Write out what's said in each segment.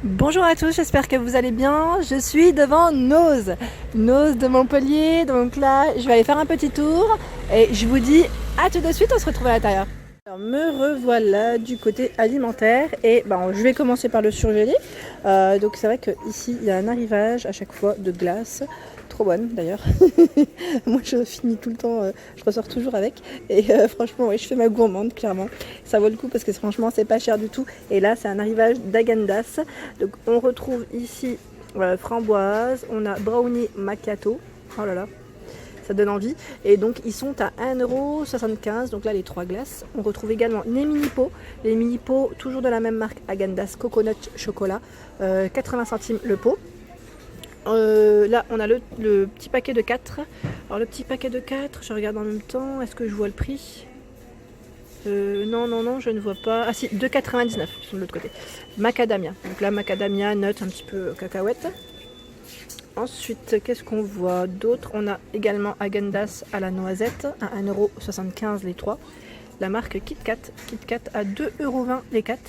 Bonjour à tous, j'espère que vous allez bien. Je suis devant Noz de Montpellier. Donc là, je vais aller faire un petit tour et je vous dis à tout de suite, on se retrouve à l'intérieur. Alors, me revoilà du côté alimentaire et je vais commencer par le surgelé. Donc c'est vrai qu'ici, il y a un arrivage à chaque fois de glace. Trop bonne d'ailleurs. Moi je finis tout le temps, je ressors toujours avec. Et franchement, ouais, je fais ma gourmande clairement. Ça vaut le coup parce que franchement, c'est pas cher du tout. Et là, c'est un arrivage d'Agendas. Donc on retrouve ici framboise, on a brownie macchiato. Oh là là, ça donne envie. Et donc ils sont à 1,75€. Donc là, les 3 glaces. On retrouve également les mini-pots. Les mini-pots, toujours de la même marque Agendas, coconut chocolat, 80 centimes le pot. Là on a le petit paquet de 4. Alors le petit paquet de 4, je regarde en même temps, est-ce que je vois le prix? Non, je ne vois pas. Ah si, 2,99 sur l'autre côté. Macadamia. Donc là macadamia, nut, un petit peu cacahuète. Ensuite, qu'est-ce qu'on voit d'autre? On a également Agendas à la noisette, à 1,75€ les 3. La marque KitKat. KitKat à 2,20€ les 4.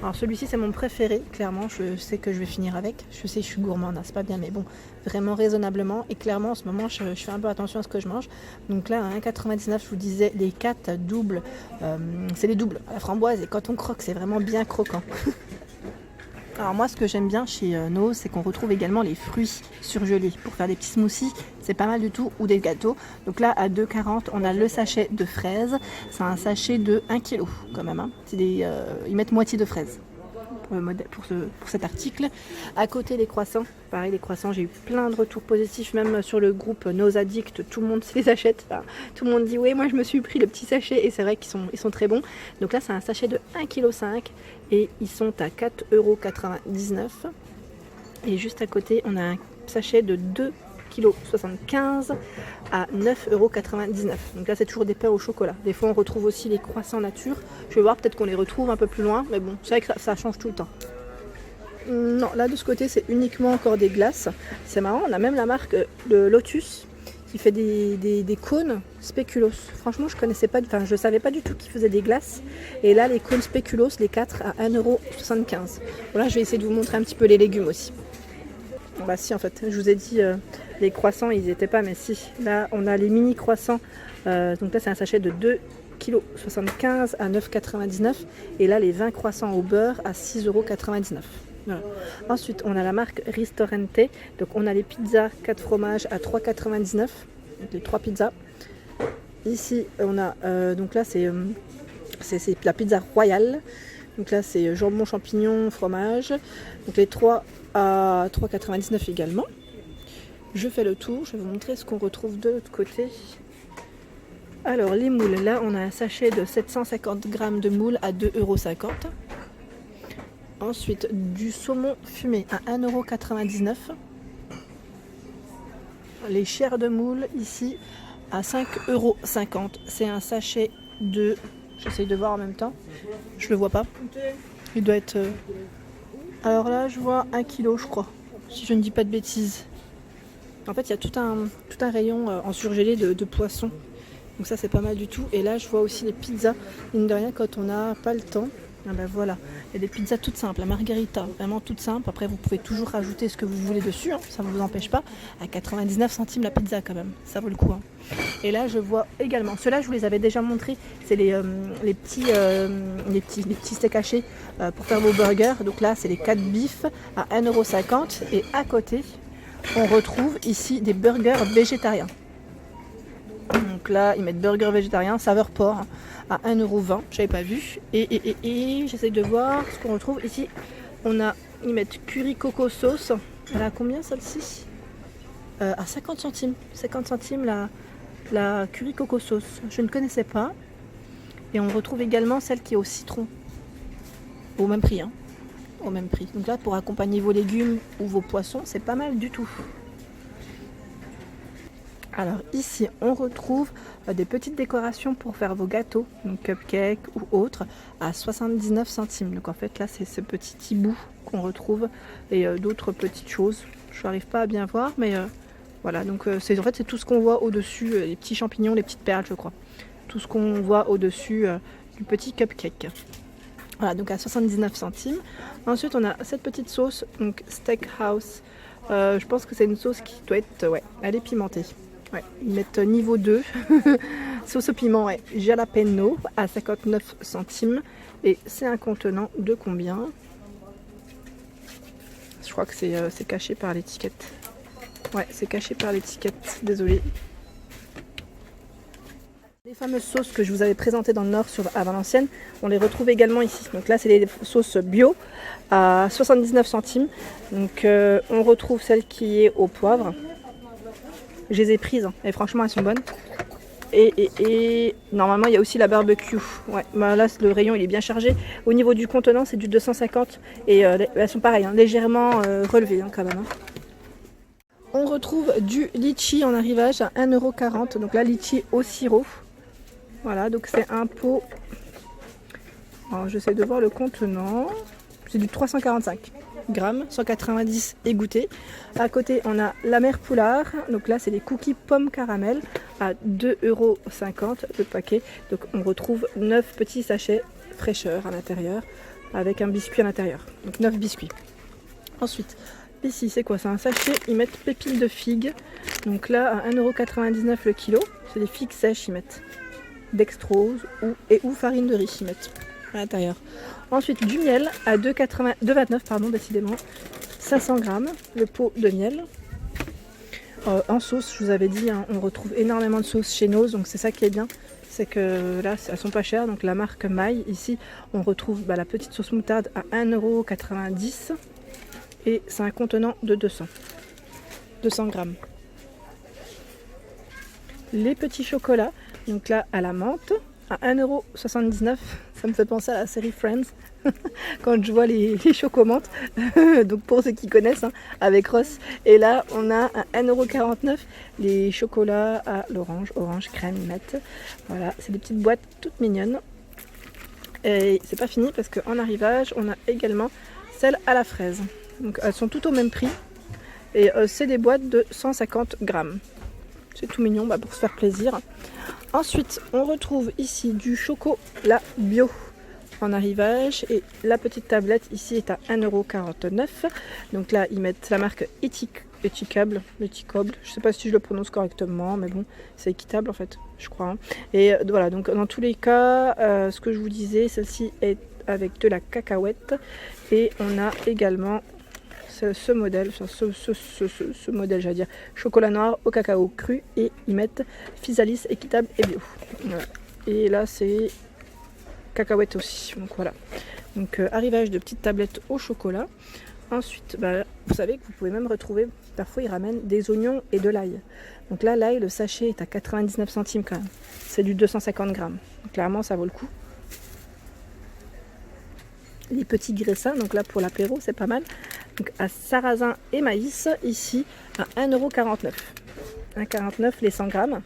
Alors celui-ci c'est mon préféré, clairement, je sais que je vais finir avec. Je sais que je suis gourmande, hein, c'est pas bien, mais bon, vraiment raisonnablement. Et clairement en ce moment je fais un peu attention à ce que je mange. Donc là à 1,99€, je vous disais, les 4 doubles, c'est les doubles à la framboise. Et quand on croque, c'est vraiment bien croquant. Alors moi ce que j'aime bien chez Noz, c'est qu'on retrouve également les fruits surgelés pour faire des petits smoothies, c'est pas mal du tout, ou des gâteaux. Donc là à 2,40 on a le sachet de fraises, c'est un sachet de 1 kg quand même, hein. Ils mettent moitié de fraises pour cet article. À côté les croissants, pareil les croissants, j'ai eu plein de retours positifs, même sur le groupe Noz Addict, tout le monde se les achète. Enfin, tout le monde dit oui, moi je me suis pris le petit sachet et c'est vrai ils sont très bons. Donc là c'est un sachet de 1,5 kg et ils sont à 4,99€. Et juste à côté on a un sachet de 2,75 kg à 9,99€. Donc là c'est toujours des pains au chocolat. Des fois on retrouve aussi les croissants nature. Je vais voir, peut-être qu'on les retrouve un peu plus loin, mais bon, c'est vrai que ça change tout le temps. Non, là de ce côté c'est uniquement encore des glaces. C'est marrant, on a même la marque de Lotus qui fait des cônes spéculoos. Franchement je savais pas du tout qu'ils faisaient des glaces. Et là les cônes spéculoos, les 4 à 1,75€. Voilà, je vais essayer de vous montrer un petit peu les légumes aussi. Bah si, en fait, je vous ai dit les croissants ils étaient pas, mais si. Là on a les mini croissants, donc là c'est un sachet de 2,75 kg à 9,99€. Et là les 20 croissants au beurre à 6,99€. Voilà. Ensuite on a la marque Ristorante, donc on a les pizzas 4 fromages à 3,99€, donc les 3 pizzas. Ici on a, donc là c'est la pizza royale, donc là c'est jambon, champignon, fromage, donc les 3 à 3,99€ également. Je fais le tour, je vais vous montrer ce qu'on retrouve de l'autre côté. Alors les moules, là on a un sachet de 750 g de moules à 2,50€. Ensuite du saumon fumé à 1,99€. Les chairs de moule ici à 5,50€. C'est un sachet de... J'essaye de voir en même temps. Je le vois pas. Il doit être... Alors là je vois 1 kg je crois, si je ne dis pas de bêtises. En fait il y a tout un rayon en surgelé de poissons. Donc ça c'est pas mal du tout. Et là je vois aussi les pizzas. Mine de rien, quand on n'a pas le temps, voilà, il y a des pizzas toutes simples, la margherita, vraiment toutes simples. Après vous pouvez toujours rajouter ce que vous voulez dessus, hein, ça ne vous empêche pas. À 99 centimes la pizza quand même, ça vaut le coup, hein. Et là je vois également, ceux-là je vous les avais déjà montrés, c'est les petits steaks hachés pour faire vos burgers. Donc là c'est les 4 bifs à 1,50€. Et à côté on retrouve ici des burgers végétariens. Donc là ils mettent burger végétarien, saveur porc, hein, à 1,20€, j'avais pas vu. Et j'essaye de voir ce qu'on retrouve ici. Ils mettent curry coco sauce. Elle a combien celle-ci? À 50 centimes. 50 centimes la curry coco sauce. Je ne connaissais pas. Et on retrouve également celle qui est au citron. Au même prix, hein. Au même prix. Donc là pour accompagner vos légumes ou vos poissons, c'est pas mal du tout. Alors ici on retrouve des petites décorations pour faire vos gâteaux, donc cupcakes ou autres, à 79 centimes. Donc en fait là c'est ce petit hibou qu'on retrouve et d'autres petites choses. Je n'arrive pas à bien voir, mais voilà. Donc c'est tout ce qu'on voit au-dessus, les petits champignons, les petites perles je crois. Tout ce qu'on voit au-dessus du petit cupcake. Voilà, donc à 79 centimes. Ensuite, on a cette petite sauce, donc Steakhouse. Je pense que c'est une sauce qui doit être, ouais, elle est pimentée. Ouais, ils mettent niveau 2. Sauce au piment, ouais, jalapeno à 59 centimes. Et c'est un contenant de combien? Je crois que c'est caché par l'étiquette. Ouais, c'est caché par l'étiquette, désolé. Les fameuses sauces que je vous avais présentées dans le Nord à Valenciennes, on les retrouve également ici. Donc là, c'est les sauces bio à 79 centimes. Donc on retrouve celle qui est au poivre. Je les ai prises hein, et franchement, elles sont bonnes. Et normalement, il y a aussi la barbecue. Ouais, bah là, le rayon, il est bien chargé. Au niveau du contenant, c'est du 250. Et elles sont pareilles, hein, légèrement relevées hein, quand même. Hein. On retrouve du litchi en arrivage à 1,40 €. Donc là, litchi au sirop. Voilà, donc c'est un pot. Alors j'essaie de voir le contenant. C'est du 345 grammes, 190 égouttés. À côté, on a la mer Poulard. Donc là, c'est des cookies pommes caramel à 2,50 € le paquet. Donc on retrouve 9 petits sachets fraîcheur à l'intérieur avec un biscuit à l'intérieur. Donc 9 biscuits. Ensuite, ici, c'est quoi? C'est un sachet. Ils mettent pépites de figues. Donc là, à 1,99 € le kilo. C'est des figues sèches, ils mettent. Dextrose ou farine de riz, ils mettent à l'intérieur. Ensuite, du miel à 2,29 €, décidément. 500 grammes, le pot de miel. En sauce, je vous avais dit, hein, on retrouve énormément de sauce chez Noz, donc c'est ça qui est bien. C'est que là, elles sont pas chères, donc la marque Maille, ici, on retrouve la petite sauce moutarde à 1,90 € et c'est un contenant de 200 grammes. Les petits chocolats, donc là à la menthe, à 1,79 €. Ça me fait penser à la série Friends, quand je vois les chocomantes. Donc pour ceux qui connaissent, hein, avec Ross. Et là, on a à 1,49 € les chocolats à l'orange, orange crème, ils mettent. Voilà, c'est des petites boîtes toutes mignonnes. Et c'est pas fini parce qu'en arrivage, on a également celles à la fraise. Donc elles sont toutes au même prix. Et c'est des boîtes de 150 grammes. C'est tout mignon pour se faire plaisir. Ensuite, on retrouve ici du chocolat bio en arrivage. Et la petite tablette ici est à 1,49 €. Donc là, ils mettent la marque Étiquable. Je ne sais pas si je le prononce correctement, mais bon, c'est équitable en fait, je crois. Hein. Et voilà, donc dans tous les cas, ce que je vous disais, celle-ci est avec de la cacahuète. Et on a également ce modèle, ce modèle, j'allais dire, chocolat noir au cacao cru, et ils mettent Physalis équitable et bio. Voilà. Et là, c'est cacahuète aussi. Donc voilà. Donc arrivage de petites tablettes au chocolat. Ensuite, vous savez que vous pouvez même retrouver, parfois ils ramènent des oignons et de l'ail. Donc là, l'ail, le sachet est à 99 centimes quand même. C'est du 250 grammes. Donc clairement, ça vaut le coup. Les petits graissins, donc là pour l'apéro, c'est pas mal. Donc à sarrasin et maïs, ici à 1,49 €. 1,49 € les 100 grammes.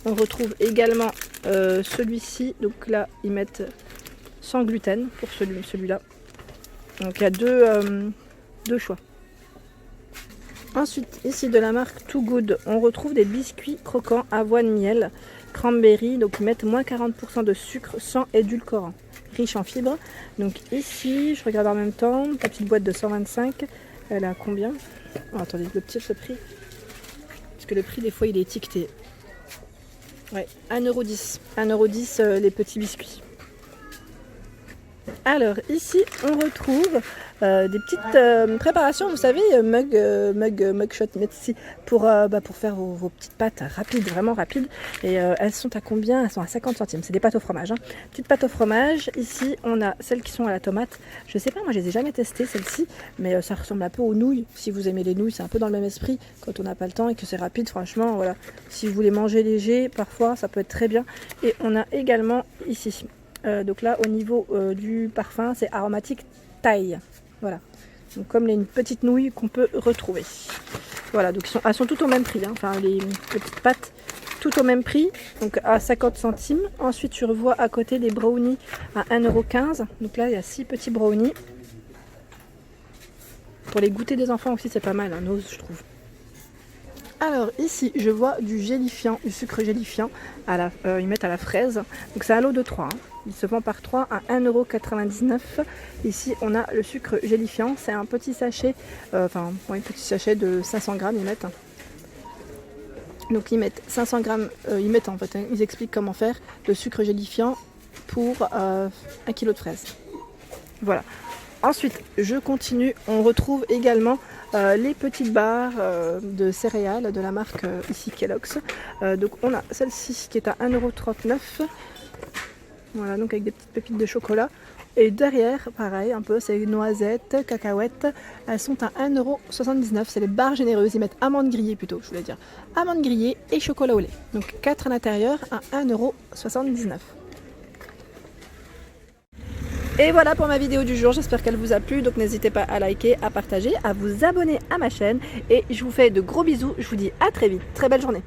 On retrouve également celui-ci. Donc là, ils mettent sans gluten pour celui-là. Donc il y a deux choix. Ensuite, ici de la marque Too Good, on retrouve des biscuits croquants avoine miel, cranberry. Donc ils mettent moins 40% de sucre sans édulcorant, riche en fibres. Donc ici, je regarde en même temps, la petite boîte de 125, elle a combien? Attendez, le petit prix. Parce que le prix, des fois, il est étiqueté. Ouais, 1,10 €. 1,10 € les petits biscuits. Alors ici on retrouve des petites préparations, vous savez, mugshot, ici pour faire vos petites pâtes rapides, vraiment rapides. Et elles sont à combien? Elles sont à 50 centimes, c'est des pâtes au fromage. Hein. Petites pâtes au fromage, ici on a celles qui sont à la tomate. Je sais pas, moi je les ai jamais testées celles-ci, mais ça ressemble un peu aux nouilles. Si vous aimez les nouilles, c'est un peu dans le même esprit quand on n'a pas le temps et que c'est rapide, franchement, voilà. Si vous voulez manger léger, parfois ça peut être très bien. Et on a également ici. Donc là au niveau du parfum, c'est aromatique thaï. Voilà. Donc comme les petites nouilles qu'on peut retrouver. Voilà, donc elles sont toutes au même prix. Hein. Enfin les petites pâtes toutes au même prix. Donc à 50 centimes. Ensuite tu revois à côté les brownies à 1,15 €. Donc là il y a 6 petits brownies. Pour les goûters des enfants aussi c'est pas mal, hein, Noz, je trouve. Alors ici je vois du gélifiant, du sucre gélifiant, ils mettent à la fraise, donc c'est un lot de 3, hein. Il se vend par 3 à 1,99 €. Ici on a le sucre gélifiant, c'est un petit sachet, petit sachet de 500 grammes ils mettent. Donc ils mettent 500 grammes, ils expliquent comment faire le sucre gélifiant pour 1 kg de fraises. Voilà. Ensuite, je continue. On retrouve également les petites barres de céréales de la marque ici Kellogg's. Donc on a celle-ci qui est à 1,39 €. Voilà, donc avec des petites pépites de chocolat. Et derrière, pareil, un peu, c'est noisettes, cacahuètes. Elles sont à 1,79 €. C'est les barres généreuses. Ils mettent amandes grillées plutôt, je voulais dire. Amandes grillées et chocolat au lait. Donc 4 à l'intérieur à 1,79 €. Et voilà pour ma vidéo du jour, j'espère qu'elle vous a plu, donc n'hésitez pas à liker, à partager, à vous abonner à ma chaîne et je vous fais de gros bisous, je vous dis à très vite, très belle journée.